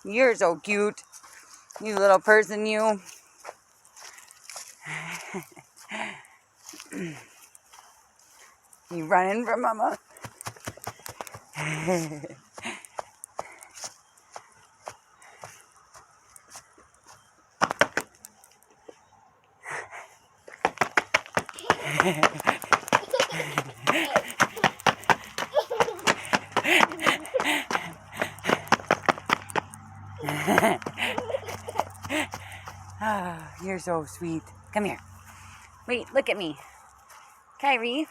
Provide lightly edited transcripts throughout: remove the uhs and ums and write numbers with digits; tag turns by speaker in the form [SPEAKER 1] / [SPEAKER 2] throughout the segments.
[SPEAKER 1] You're so cute. You little person, you. You running from Mama? Oh, you're so sweet. Come here. Wait, look at me. Kyrie,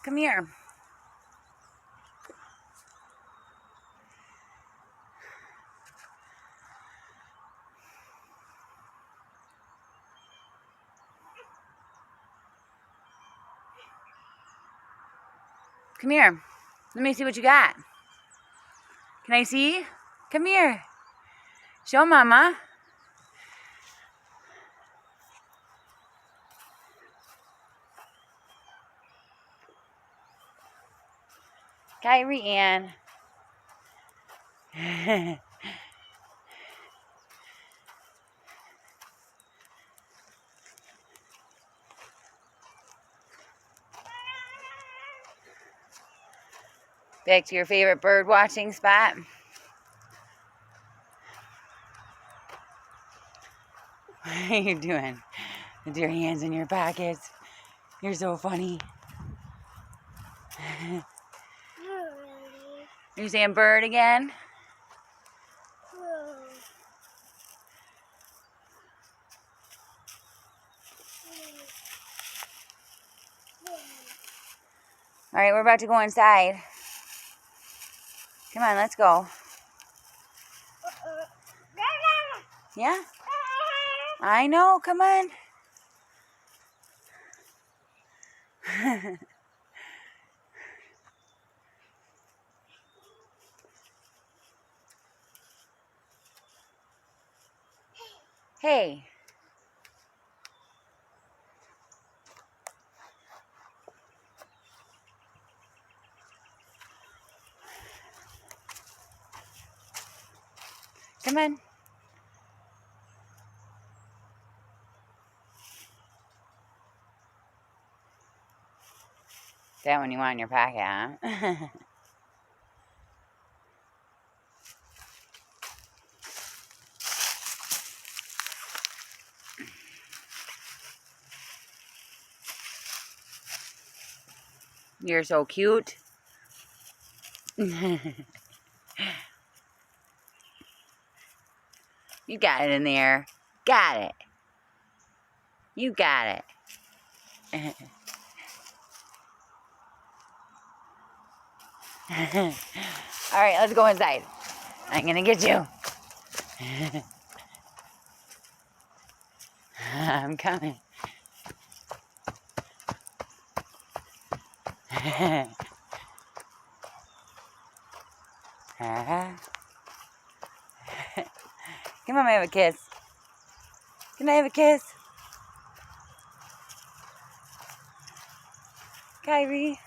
[SPEAKER 1] come here. Come here. Let me see what you got. Can I see? Come here. Show Mama. Kyrie Ann. Back to your favorite bird watching spot. What are you doing with your hands in your pockets? You're so funny. You saying bird again? All right, we're about to go inside. Come on, let's go. Yeah? I know, come on. Hey. Come on. That one you want in your pocket, huh? You're so cute. You got it in there. Got it. You got it. All right, let's go inside. I'm gonna get you. I'm coming. Come on, I have a kiss. Can I have a kiss? Kyrie,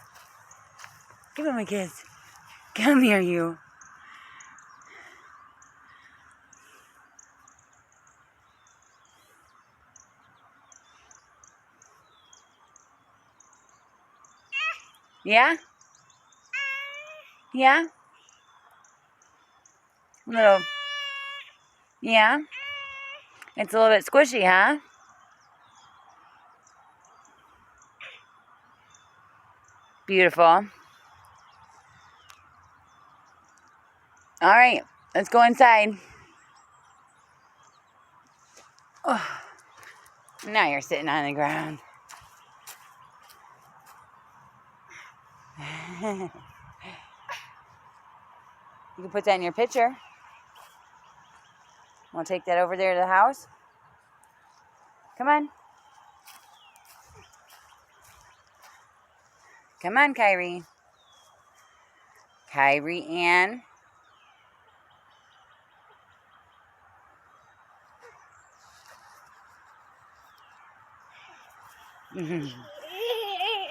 [SPEAKER 1] give him a kiss. Come here, you. Yeah? Yeah? Little. Yeah? It's a little bit squishy, huh? Beautiful. All right, let's go inside. Oh, now you're sitting on the ground. You can put that in your pitcher. We'll take that over there to the house. Come on. Come on, Kyrie. Kyrie Ann.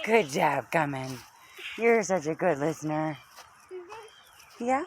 [SPEAKER 1] Good job coming. You're such a good listener. Yeah?